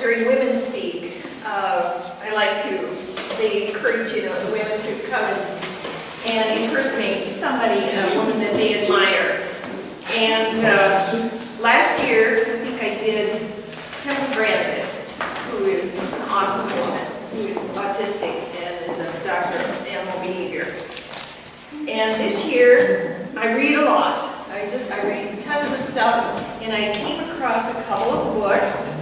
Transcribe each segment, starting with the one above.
during Women's Speak, I like to, they encourage, the women to come and impersonate somebody, a woman that they admire. And last year, I think I did Temple Grandin, who is an awesome woman, who is autistic and is a doctor of animal behavior. And this year, I read a lot. I read tons of stuff, and I came across a couple of books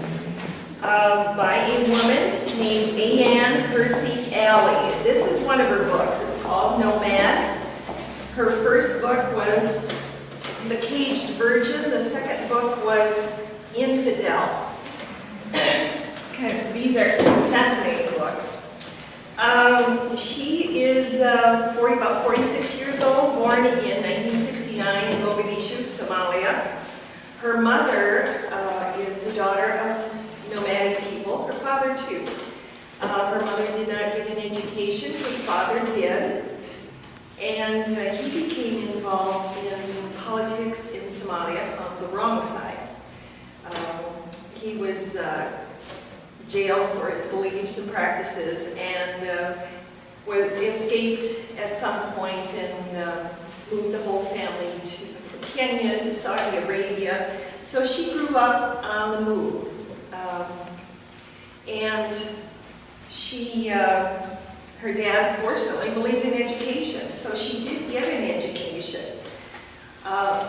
by a woman named Anne Hersey Alley. This is one of her books. It's called Nomad. Her first book was The Caged Virgin. The second book was Infidel. These are fascinating books. She is about 46 years old, born in 1969 in Mogadishu, Somalia. Her mother is the daughter of nomadic people, her father too. Her mother did not get an education, her father did. And he became involved in politics in Somalia on the wrong side. He was jailed for his beliefs and practices, and escaped at some point and moved the whole family from Kenya to Saudi Arabia. So she grew up on the move. And her dad fortunately believed in education, so she did get an education.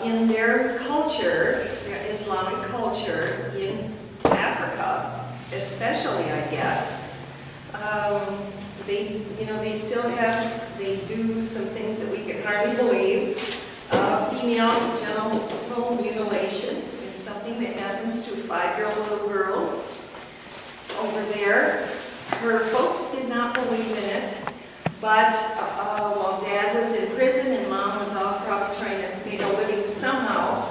In their culture, their Islamic culture in Africa, especially, I guess, they still have, they do some things that we can hardly believe. Female genital mutilation is something that happens to 5-year-old little girls over there. Her folks did not believe in it, but while Dad was in prison and Mom was off probably trying to make a living somehow,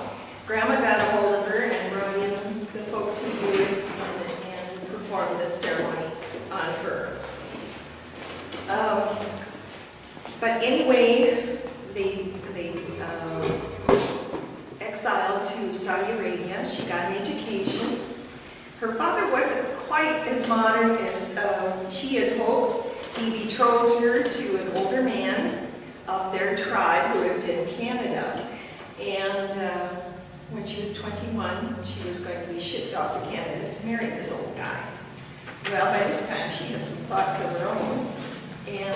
Grandma got a hold of her and brought in the folks who do it and performed the ceremony on her. But anyway, they exiled to Saudi Arabia. She got an education. Her father wasn't quite as modern as she had hoped. He betrothed her to an older man of their tribe who lived in Canada. And when she was 21, she was going to be shipped off to Canada to marry this old guy. Well, by this time, she had some thoughts of her own. And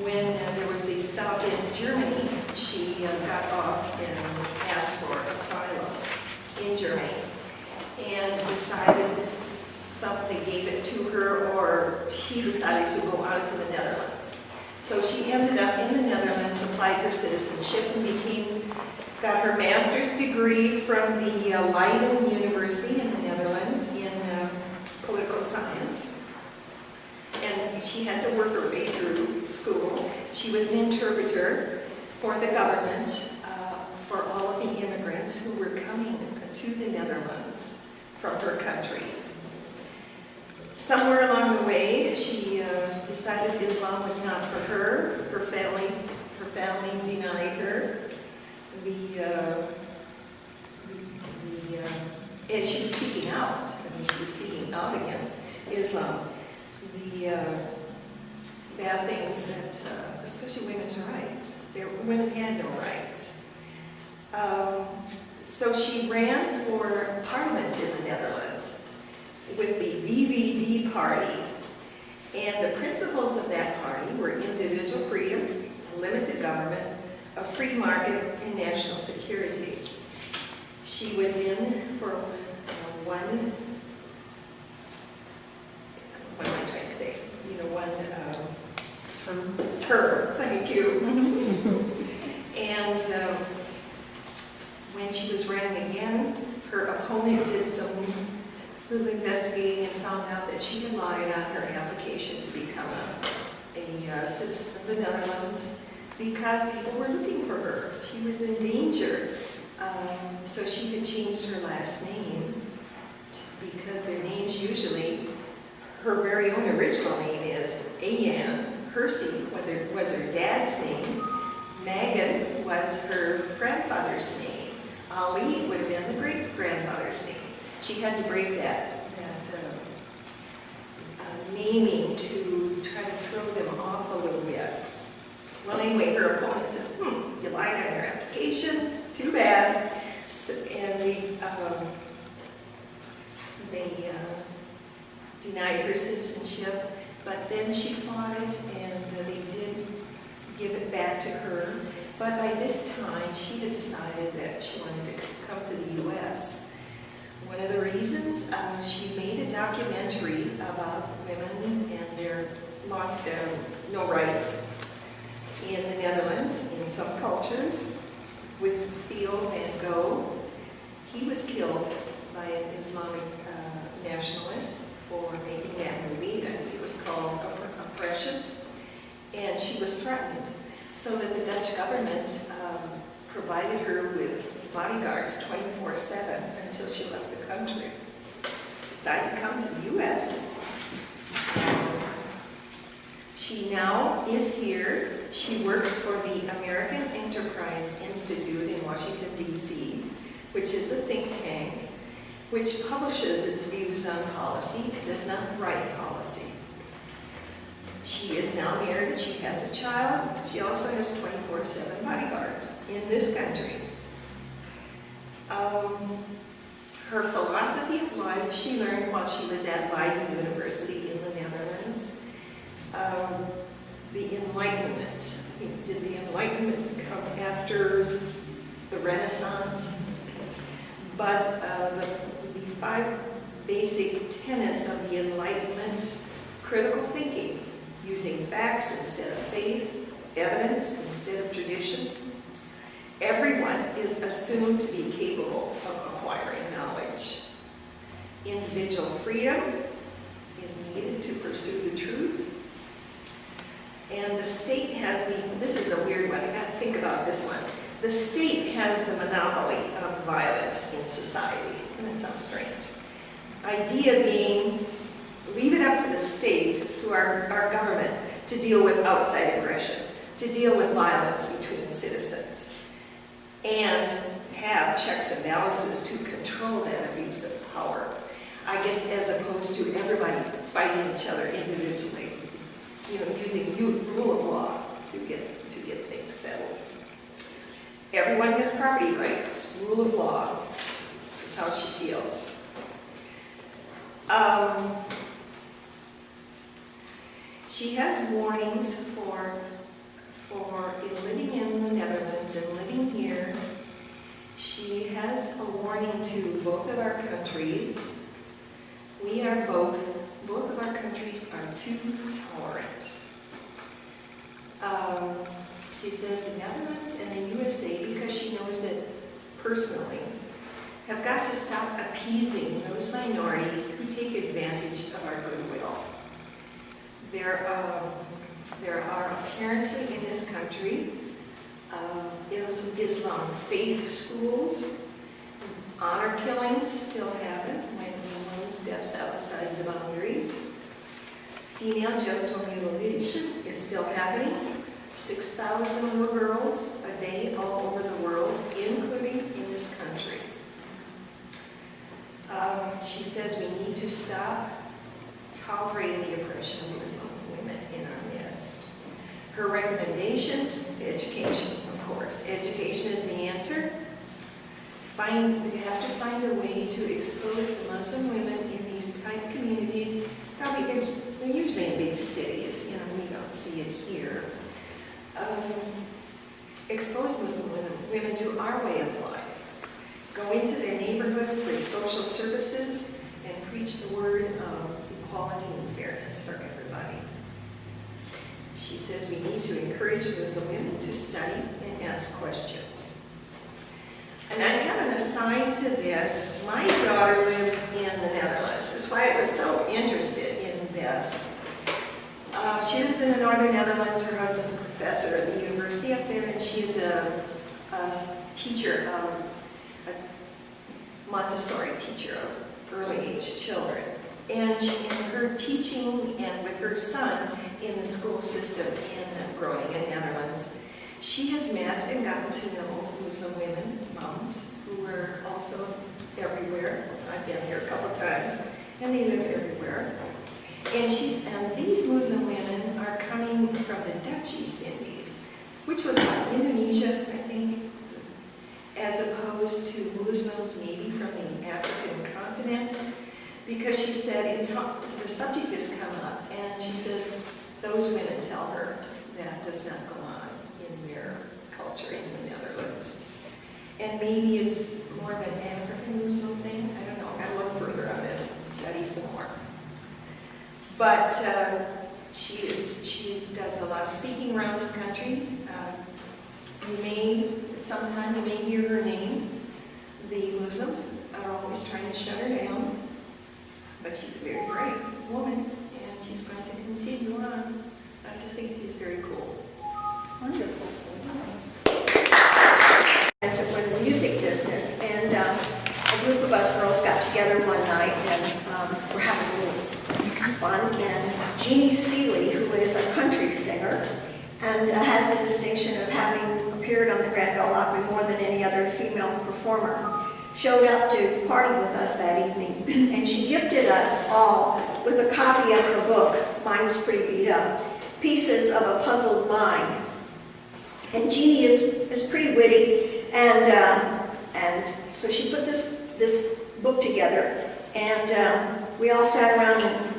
when there was a stop in Germany, she got off and asked for asylum in Germany and decided something gave it to her, or she decided to go on to the Netherlands. So she ended up in the Netherlands, applied for citizenship, and got her master's degree from the Leiden University in the Netherlands in political science. And she had to work her way through school. She was an interpreter for the government for all of the immigrants who were coming to the Netherlands from her countries. Somewhere along the way, she decided Islam was not for her. Her family denied her. And she was speaking out. She was speaking out against Islam. The bad things that, especially women's rights, women had no rights. So she ran for parliament in the Netherlands with the VVD party. And the principles of that party were individual freedom, limited government, a free market, and national security. She was in for one term, thank you. And when she was running again, her opponent did some little investigating and found out that she had lied on her application to become a citizen of the Netherlands because people were looking for her. She was in danger. So she had changed her last name because their names usually, her very own original name is Anne Hersey, was her dad's name. Megan was her grandfather's name. Ali would have been the great-grandfather's name. She had to break that naming to try to throw them off a little bit. Well, anyway, her opponent says, you lied on your application, too bad. So, and they denied her citizenship, but then she fought it, and they did give it back to her. But by this time, she had decided that she wanted to come to the U.S. One of the reasons, she made a documentary about women and their lost their no rights in the Netherlands, in some cultures, with Theo van Gogh. He was killed by an Islamic nationalist for making that movie, and it was called Oppression, and she was threatened. So that the Dutch government provided her with bodyguards 24/7 until she left the country. Decided to come to the U.S. She now is here. She works for the American Enterprise Institute in Washington, D.C., which is a think tank, which publishes its views on policy. It does not write policy. She is now married. She has a child. She also has 24/7 bodyguards in this country. Her philosophy of life she learned while she was at Leiden University in the Netherlands. The Enlightenment. Did the Enlightenment come after the Renaissance? But the 5 basic tenets of the Enlightenment: critical thinking, using facts instead of faith, evidence instead of tradition. Everyone is assumed to be capable of acquiring knowledge. Individual freedom is needed to pursue the truth. And the state has this is a weird one, I gotta think about this one. The state has the monopoly of violence in society. And that sounds strange. Idea being, leave it up to the state, to our government, to deal with outside aggression, to deal with violence between citizens, and have checks and balances to control that abuse of power. I guess as opposed to everybody fighting each other individually, using rule of law to get things settled. Everyone has property rights. Rule of law is how she feels. She has warnings for living in the Netherlands and living here. She has a warning to both of our countries. We are both of our countries are too tolerant. She says the Netherlands and the USA, because she knows it personally, have got to stop appeasing those minorities who take advantage of our goodwill. There are apparently in this country Islam faith schools. Honor killings still happen when one steps outside the boundaries. Female genital mutilation is still happening. 6,000 little girls a day all over the world, including in this country. She says we need to stop tolerating the oppression of Muslim women in our midst. Her recommendations: education, of course. Education is the answer. We have to find a way to expose the Muslim women in these tight communities. Probably they're usually in big cities. We don't see it here. Expose Muslim women to our way of life. Go into their neighborhoods with social services and preach the word of equality and fairness for everybody. She says we need to encourage Muslim women to study and ask questions. And I have an aside to this. My daughter lives in the Netherlands. That's why I was so interested in this. She lives in the northern Netherlands. Her husband's a professor at the university up there, and she is a teacher, a Montessori teacher of early age children. And in her teaching and with her son in the school system in growing in Netherlands, she has met and gotten to know Muslim women, moms, who are also everywhere. I've been here a couple times. and they live everywhere. And these Muslim women are coming from the Dutch East Indies, which was like Indonesia, I think, as opposed to Muslims maybe from the African continent. Because she said, the subject has come up, and she says, those women tell her that does not go on in their culture in the Netherlands. And maybe it's more of an African Muslim thing. I don't know. I've got to look further on this, study some more. But she does a lot of speaking around this country. Sometime you may hear her name. The Muslims are always trying to shut her down. But she's a very brave woman, and she's going to continue on. I just think she's very cool. Wonderful. It's for the music business, and a group of us girls got together one night, and we're having a little fun. And Jeannie Seeley, who is a country singer, and has the distinction of having appeared on the Grand Ole Opry more than any other female performer, showed up to party with us that evening, and she gifted us all with a copy of her book. Mine was pretty beat up. Pieces of a Puzzled Mind. And Jeannie is pretty witty, and so she put this book together, and we all sat around and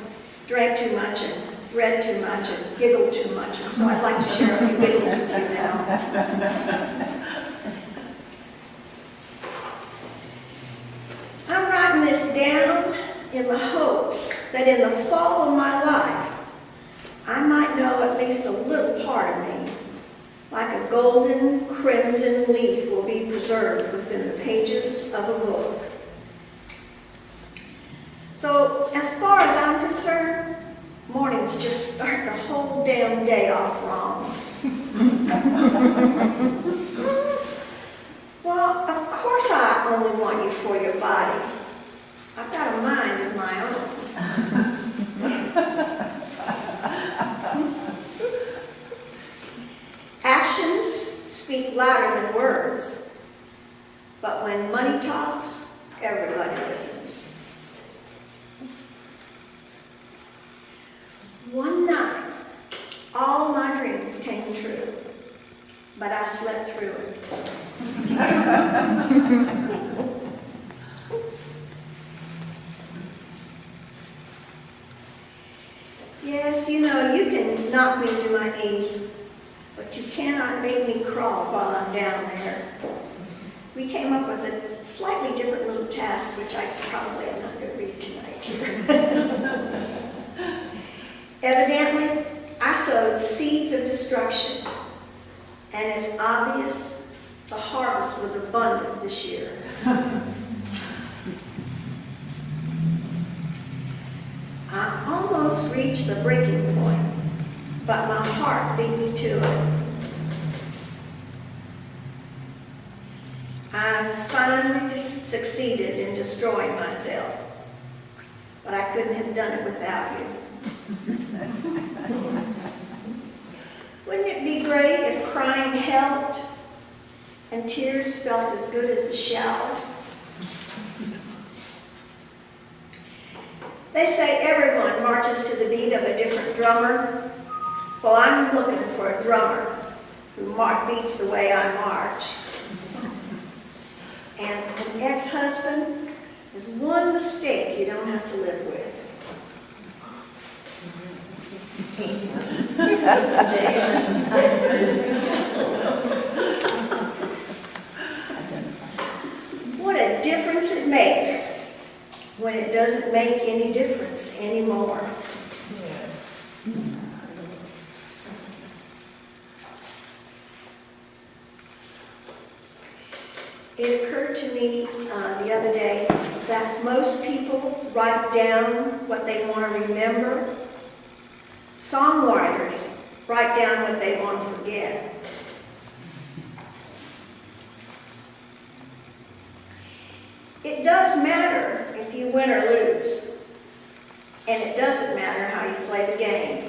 drank too much and read too much and giggled too much, and so I'd like to share a few giggles with you now. I'm writing this down in the hopes that in the fall of my life, I might know at least a little part of me, like a golden crimson leaf will be preserved within the pages of a book. So, as far as I'm concerned, mornings just start the whole damn day off wrong. Well, of course I only want you for your body. I've got a mind of my own. Actions speak louder than words, but when money talks, everybody listens. One night, all my dreams came true, but I slept through it. Yes, you know, you can knock me to my knees, but you cannot make me crawl while I'm down there. We came up with a slightly different little task, which I probably am not going to read tonight. Evidently, I sowed seeds of destruction, and it's obvious the harvest was abundant this year. I almost reached the breaking point, but my heart beat me to it. I finally succeeded in destroying myself, but I couldn't have done it without you. Wouldn't it be great if crying helped and tears felt as good as a shower? They say everyone marches to the beat of a different drummer. Well, I'm looking for a drummer who beats the way I march. And an ex-husband is one mistake you don't have to live with. What a difference it makes when it doesn't make any difference anymore. It occurred to me the other day that most people write down what they want to remember. Songwriters write down what they want to forget. It does matter if you win or lose, and it doesn't matter how you play the game.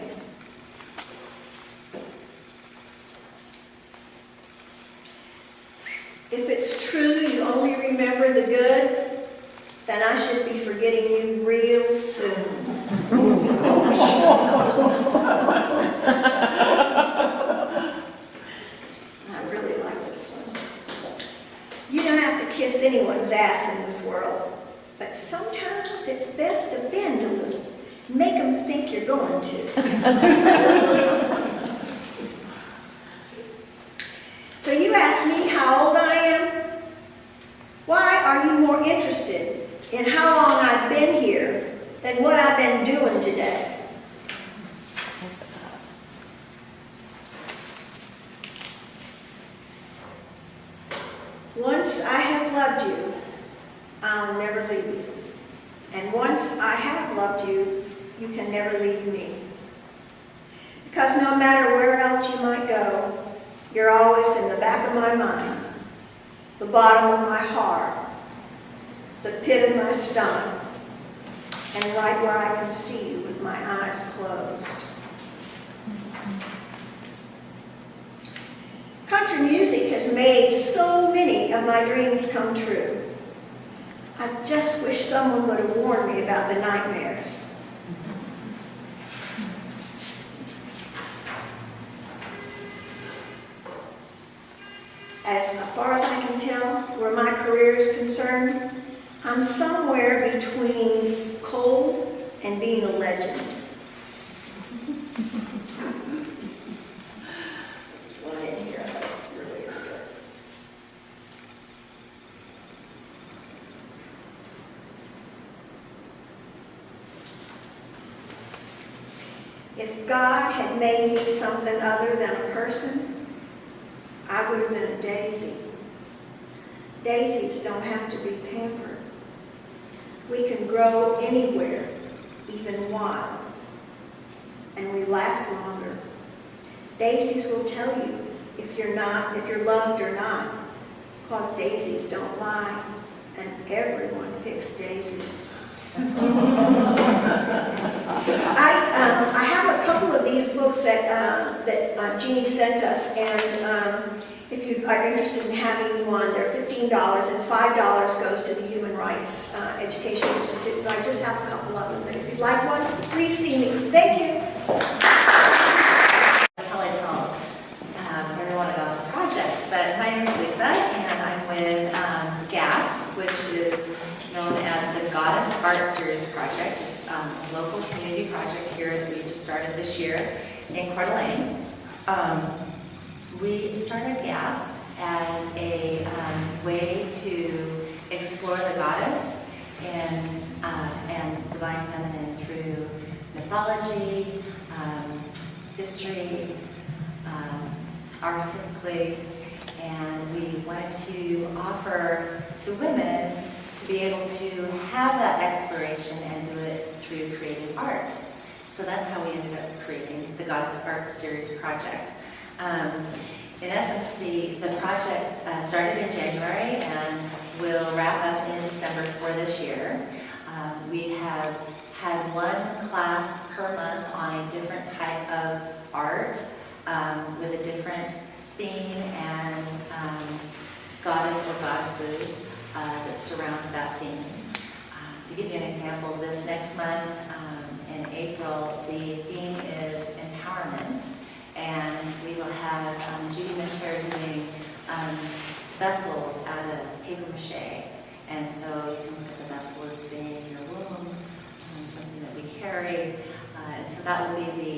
If it's true you only remember the good, then I should be forgetting you real soon. I really like this one. You don't have to kiss anyone's ass in this world, but sometimes it's best to bend a little. Make them think you're going to. So you asked me how old I am? Why are you more interested in how long I've been here than what I've been doing today? Once I have loved you, I'll never leave you. And once I have loved you, you can never leave me. Because no matter where else you might go, you're always in the back of my mind, the bottom of my heart, the pit of my stomach, and right where I can see you with my eyes closed. Country music has made so many of my dreams come true. I just wish someone would have warned me about the nightmares. As far as I can tell, where my career is concerned, I'm somewhere between cold and being a legend. There's one in here that really is good. If God had made me something other than a person, I would have been a daisy. Daisies don't have to be pampered. We can grow anywhere, even wild, and we last longer. Daisies will tell you if you're loved or not, because daisies don't lie, and everyone picks daisies. I have a couple of these books that Jeannie sent us, and if you are interested in having one, they're $15, and $5 goes to the Human Rights Education Institute. I just have a couple of them, but if you'd like one, please see me. Thank you. How I tell everyone about the project, but my name is Lisa, and I'm with GASP, which is known as the Goddess Art Series Project. It's a local community project here that we just started this year in Coeur d'Alene. We started GASP as a way to explore the goddess and divine feminine through mythology, history, archetypically, and we wanted to offer to women to be able to have that exploration and do it through creative art. So that's how we ended up creating the Goddess Art Series project. In essence, the project started in January and will wrap up in December for this year. We have had one class per month on a different type of art with a different theme and goddess or goddesses that surround that theme. To give you an example, this next month in April, the theme is empowerment, and we will have Judy Minter doing vessels out of paper mache. And so you can look at the vessel as being your womb, something that we carry. And so that will be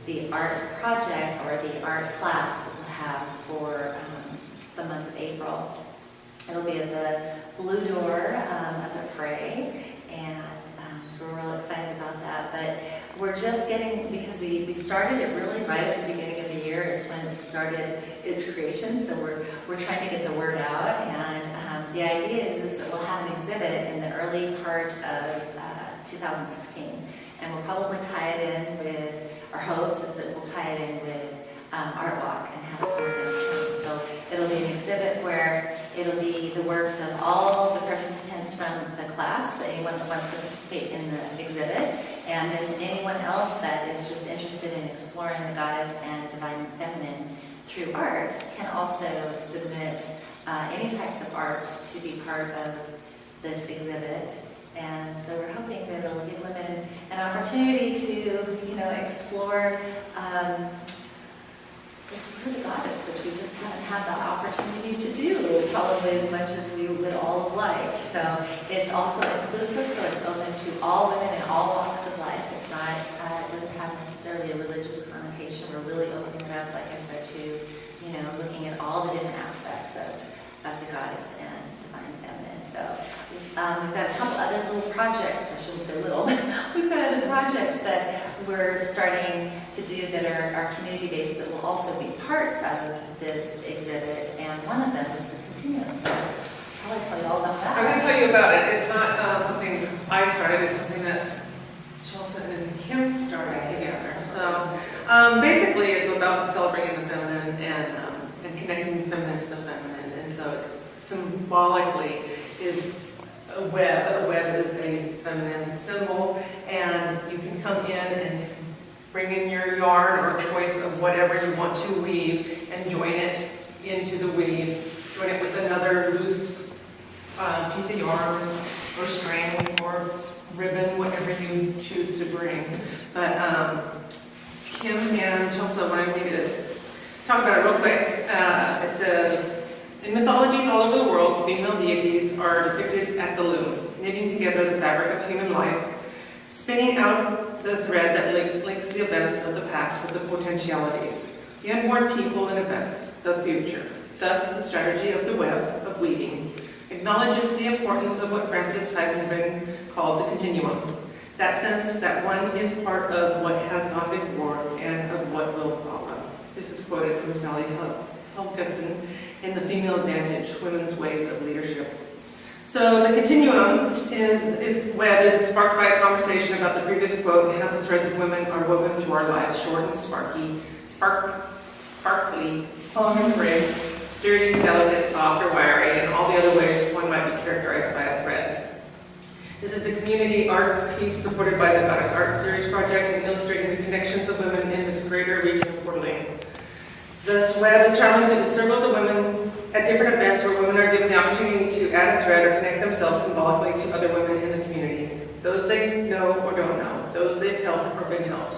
the art project or the art class that we'll have for the month of April. It'll be at the Blue Door up at Frey, and so we're real excited about that. But we're just getting, because we started it really right at the beginning of the year is when it started its creation, so we're trying to get the word out, and the idea is that we'll have an exhibit in the early part of 2016, and we'll probably tie it in with, our hopes is that we'll tie it in with Art Walk and have some of them come. So it'll be an exhibit where it'll be the works of all the participants from the class, anyone that wants to participate in the exhibit, and then anyone else that is just interested in exploring the goddess and divine feminine through art can also submit any types of art to be part of this exhibit. And so we're hoping that it'll give women an opportunity to, explore the goddess, which we just haven't had that opportunity to do probably as much as we would all have liked. So it's also inclusive, so it's open to all women in all walks of life. It's not, it doesn't have necessarily a religious connotation. We're really opening it up, like I said, to, looking at all the different aspects of the goddess and divine feminine. So we've got a couple other little projects, or I shouldn't say little, we've got other projects that we're starting to do that are community-based that will also be part of this exhibit, and one of them is the Continuum. So I'll probably tell you all about that. I'm going to tell you about it. It's not something I started, it's something that Chelsea and Kim started together. So basically it's about celebrating the feminine and connecting the feminine to the feminine. And so it symbolically is a web. A web is a feminine symbol, and you can come in and bring in your yarn or choice of whatever you want to weave and join it into the weave. Join it with another loose piece of yarn or string or ribbon, whatever you choose to bring. But Kim and Chelsea wanted me to talk about it real quick. It says, in mythologies all over the world, female deities are depicted at the loom, knitting together the fabric of human life, spinning out the thread that links the events of the past with the potentialities, the unborn people and events, the future. Thus, the strategy of the web of weaving acknowledges the importance of what Frances Heisenberg called the continuum, that sense that one is part of what has gone before and of what will follow. This is quoted from Sally Helgeson in The Female Advantage, Women's Ways of Leadership. So the continuum web is sparked by a conversation about the previous quote, how the threads of women are woven through our lives, short and sparkly, long and free, sturdy, delicate, soft, or wiry, and all the other ways one might be characterized by a thread. This is a community art piece supported by the Goddess Art Series project and illustrating the connections of women in this greater region of Coeur d'Alene. This web is traveling to the circles of women at different events where women are given the opportunity to add a thread or connect themselves symbolically to other women in the community. Those they know or don't know, those they've helped or been helped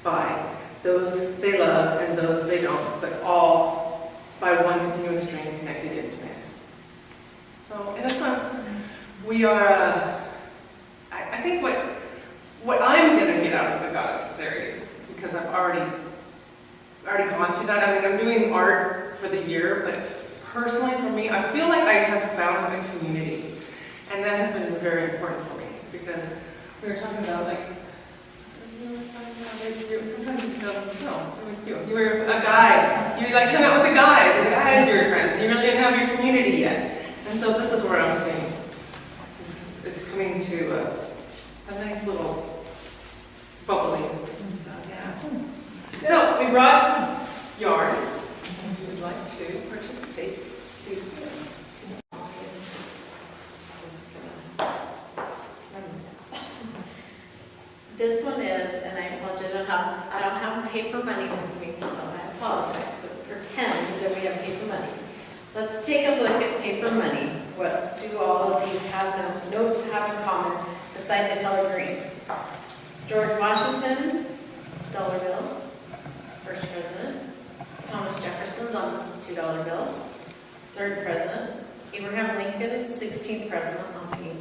by, those they love and those they don't, but all by one continuous string connected into it. So in a sense, we are, I think what I'm going to get out of the Goddess series, because I've already gone through that. I mean, I'm doing art for the year, but personally for me, I feel like I have found a community. And that has been very important for me, because we were talking about, like, sometimes you feel, no, it was you. You were a guy. You like hung out with the guys, and the guys were your friends, and you really didn't have your community yet. And so this is where I'm saying it's coming to a nice little bubbling. So, yeah. So we brought yarn. If you would like to participate, please do. Just This one is, and I apologize, I don't have paper money with me, so I apologize, but pretend that we have paper money. Let's take a look at paper money. What do all of these notes have in common beside the color green? George Washington, dollar bill, first president. Thomas Jefferson's on the $2 bill, third president. Abraham Lincoln, 16th president on the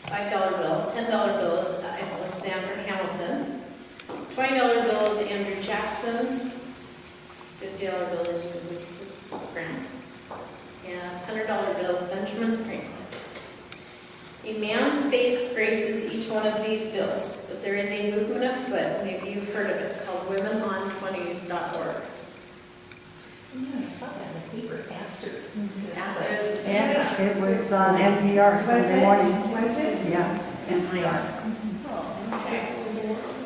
$5 bill. $10 bill is Alexander Hamilton. $20 bill is Andrew Jackson. $50 bill is Ulysses Grant. And $100 bill is Benjamin Franklin. A man's face graces each one of these bills, but there is a movement afoot, maybe you've heard of it, called WomenOn20s.org. Yeah, I saw that in the paper after. Yeah. It was on NPR Sunday morning. Was it? Yes, Nice. Oh, Okay.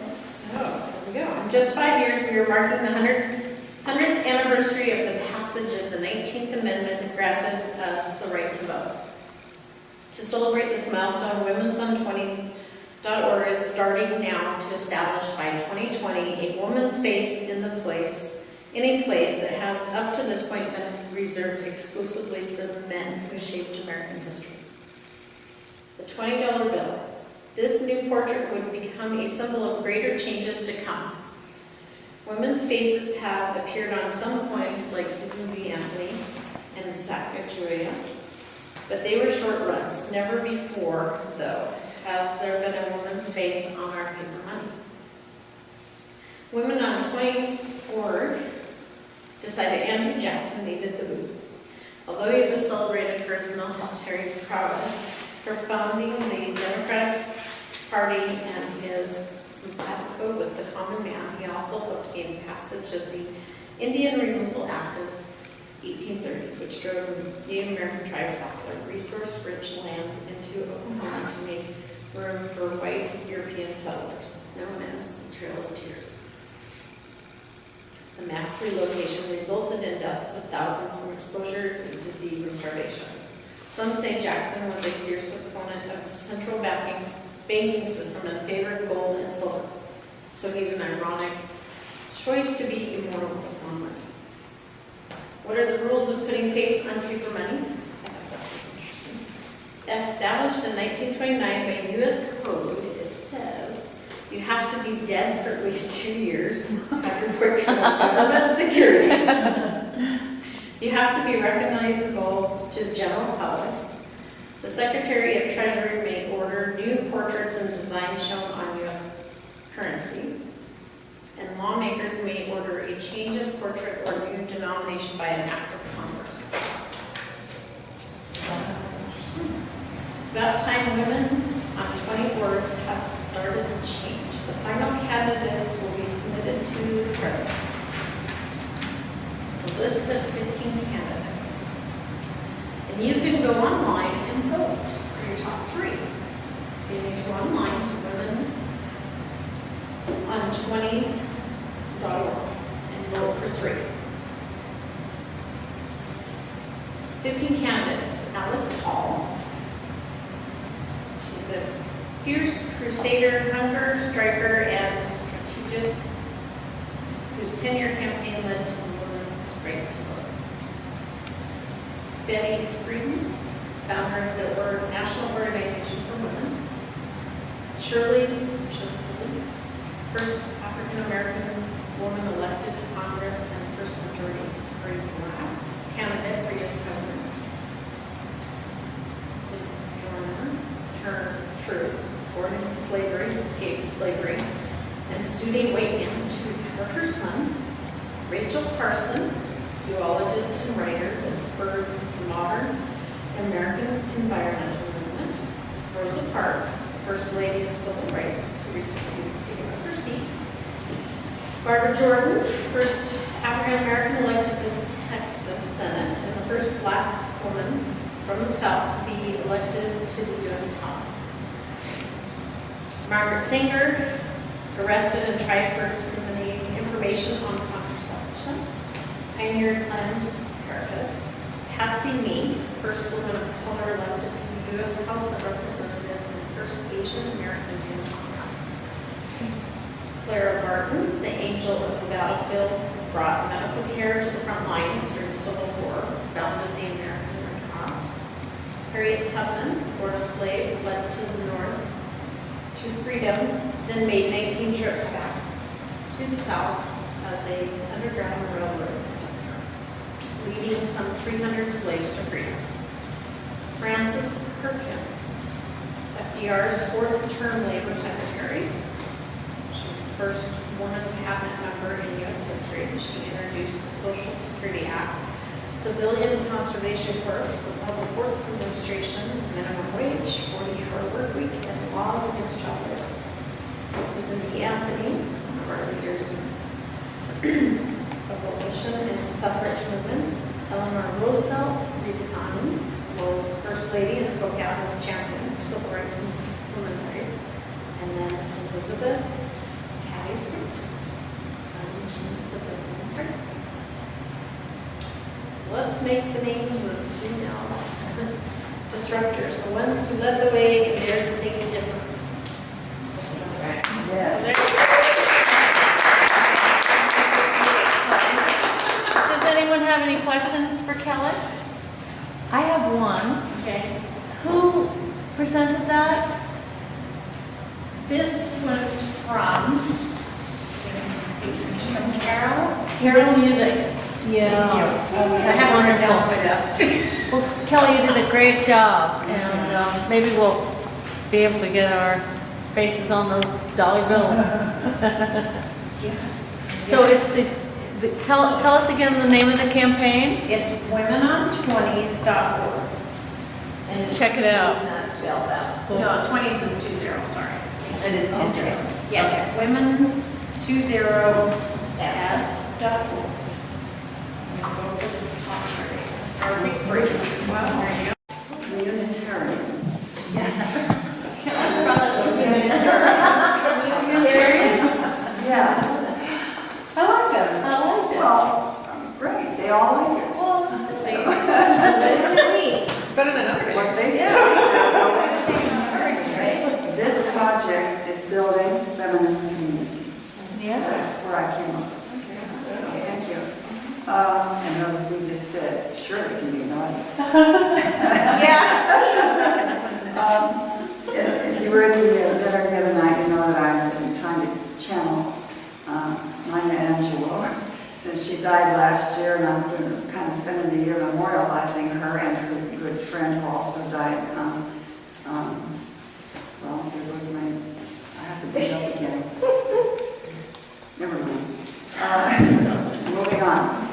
So, there we go. In just 5 years, we are marking the 100th anniversary of the passage of the 19th Amendment that granted us the right to vote. To celebrate this milestone, Women'sOn20s.org is starting now to establish by 2020 a woman's face in a place that has up to this point been reserved exclusively for the men who shaped American history. The $20 bill. This new portrait would become a symbol of greater changes to come. Women's faces have appeared on some coins like Susan B. Anthony and Sacagawea, but they were short runs. Never before, though, has there been a woman's face on our paper money. Women on 20s.org decided Andrew Jackson needed the boot. Although he was celebrated for his military prowess, for founding the Democratic Party and his simpatico with the common man, he also helped gain passage of the Indian Removal Act of 1830, which drove Native American tribes off their resource-rich land into Oklahoma to make room for white European settlers, known as the Trail of Tears. The mass relocation resulted in deaths of thousands from exposure to disease and starvation. Some say Jackson was a fierce opponent of the central banking system and favored gold and silver. So he's an ironic choice to be immortalized on money. What are the rules of putting face on paper money? I thought this was interesting. Established in 1929 by U.S. Code, it says you have to be dead for at least 2 years to have your portrait on government securities. You have to be recognizable to the general public. The Secretary of Treasury may order new portraits and designs shown on U.S. currency. And lawmakers may order a change of portrait or new denomination by an act of Congress. It's about time women on 20 boards has started to change. The final candidates will be submitted to the president. A list of 15 candidates. And you can go online and vote for your top 3. So you need to go online to women on 20s.org and vote for 3. 15 candidates. Alice Paul. She's a fierce crusader, hunger striker, and strategist whose 10-year campaign led to women's right to vote. Betty Friedan, founder of the National Organization for Women. Shirley Chisholm, first African-American woman elected to Congress and first majority Party Black candidate for U.S. president. Sojourner Truth, born into slavery, escaped slavery, and sued a white man to recover her son. Rachel Carson, zoologist and writer that spurred the modern American environmental movement. Rosa Parks, first lady of civil rights, who refused to give up her seat. Barbara Jordan, first African-American elected to the Texas Senate, and the first black woman from the South to be elected to the U.S. House. Margaret Sanger, arrested and tried for disseminating information on contraception, pioneered Planned Parenthood. Patsy Meek, first woman of color elected to the U.S. House of Representatives and first Asian American in Congress. Clara Barton, the angel of the battlefield, brought medical care to the front lines during the Civil War, founded the American Red Cross. Harriet Tubman, born a slave, fled to the north to freedom, then made 19 trips back to the south as an underground railroad conductor, leading some 300 slaves to freedom. Frances Perkins, FDR's fourth-term labor secretary. She was the first woman cabinet member in U.S. history. She introduced the Social Security Act, Civilian Conservation Corps, the Public Works Administration, minimum wage, 40-hour work week, and laws against child labor. Susan B. Anthony, one of our leaders in abolition and suffrage movements. Eleanor Roosevelt, Rita Kahn, First Lady, and spoke out as champion for civil rights and women's rights. And then Elizabeth Cady Stanton, civil women's rights movements. So let's make the names of females disruptors, the ones who led the way and dared to think different. Yeah. So there you go. Does anyone have any questions for Kelly? I have one. Okay. Who presented that? This was from Carol Music. Yeah. I have one down on my desk. Well, Kelly, you did a great job, and maybe we'll be able to get our faces on those dollar bills. Yes. So it's tell us again the name of the campaign? It's womenon20s.org. And check it out. This is not spelled out. Cool. No, 20s is 20, sorry. It is Tuesday. Yes, women20s.org. Go for the top three. Or big three. Wow, there you go. Unitarians. Yeah. I like them. I like them. Well, great. They all like it. Well, it's the same. It's better than other What days. they say. This project is building feminine community. That's where I came up with. So thank you. And as we just said, sure it can be naughty. If you were at the dinner the other night, you know that I've been trying to channel Maya Angelou since she died last year, and I'm going to kind of spending the year memorializing her and her good friend who also died. Well, there was my, I have to dig up again. Never mind. Moving on.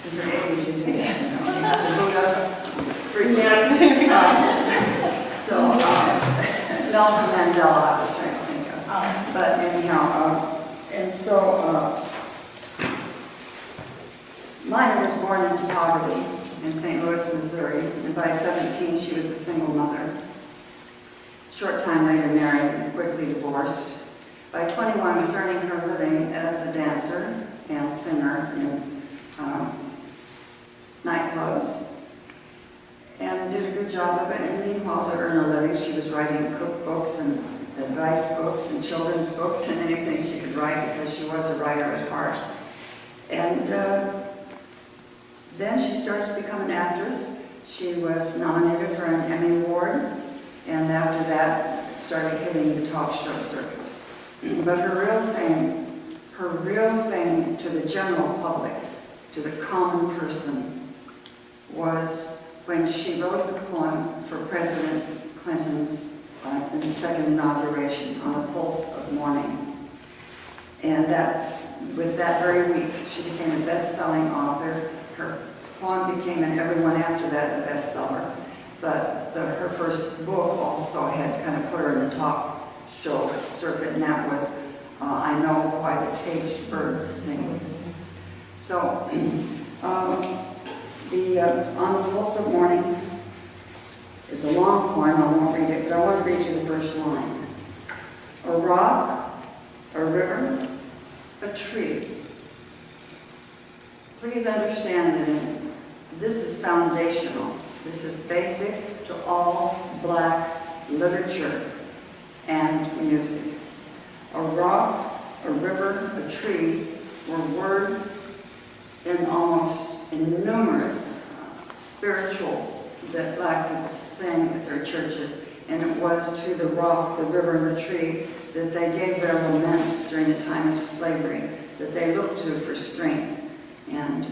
Since your age, you do that, you know, you have to move up. Nelson Mandela, I was trying to think of. But anyhow, and so Maya was born into poverty in St. Louis, Missouri, and by 17 she was a single mother. Short time later married and quickly divorced. By 21 was earning her living as a dancer and singer in nightclubs, and did a good job of it. And meanwhile, to earn a living, she was writing cookbooks and advice books and children's books and anything she could write, because she was a writer at heart. And then she started to become an actress. She was nominated for an Emmy Award, and after that started hitting the talk show circuit. But her real fame to the general public, to the common person, was when she wrote the poem for President Clinton's in the second inauguration, On the Pulse of Morning. And with that very week, she became a best-selling author. Her poem became, and everyone after that, a bestseller. But her first book also had kind of put her in the talk show circuit, and that was I Know Why the Caged Bird Sings. So, On the Pulse of Morning is a long poem. I won't read it, but I want to read you the first line. A rock, a river, a tree. Please understand that this is foundational. This is basic to all Black literature and music. A rock, a river, a tree were words in numerous spirituals that Black people sang at their churches, and it was to the rock, the river, and the tree that they gave their laments during the time of slavery, that they looked to for strength and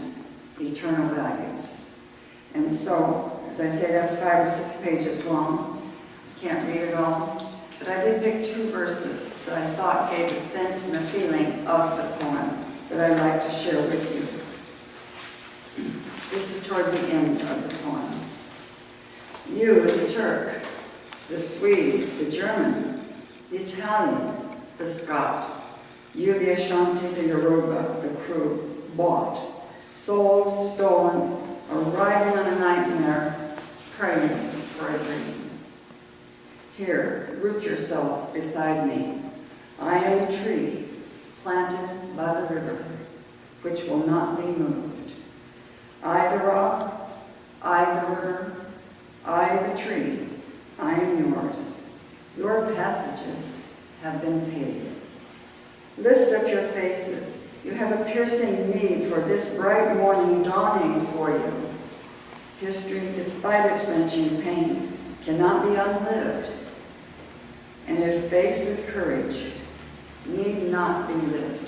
eternal values. And so, as I say, that's 5 or 6 pages long. Can't read it all, but I did pick 2 verses that I thought gave a sense and a feeling of the poem that I'd like to share with you. This is toward the end of the poem. You, the Turk, the Swede, the German, the Italian, the Scot, you, the Ashanti, the Yoruba, the crew, bought, sold, stolen, or riding on a nightmare, praying for a dream. Here, root yourselves beside me. I am a tree planted by the river, which will not be moved. I the rock, I the river, I the tree, I am yours. Your passages have been paid. Lift up your faces. You have a piercing need for this bright morning dawning for you. History, despite its wrenching pain, cannot be unlived. faced with courage, need not be lived.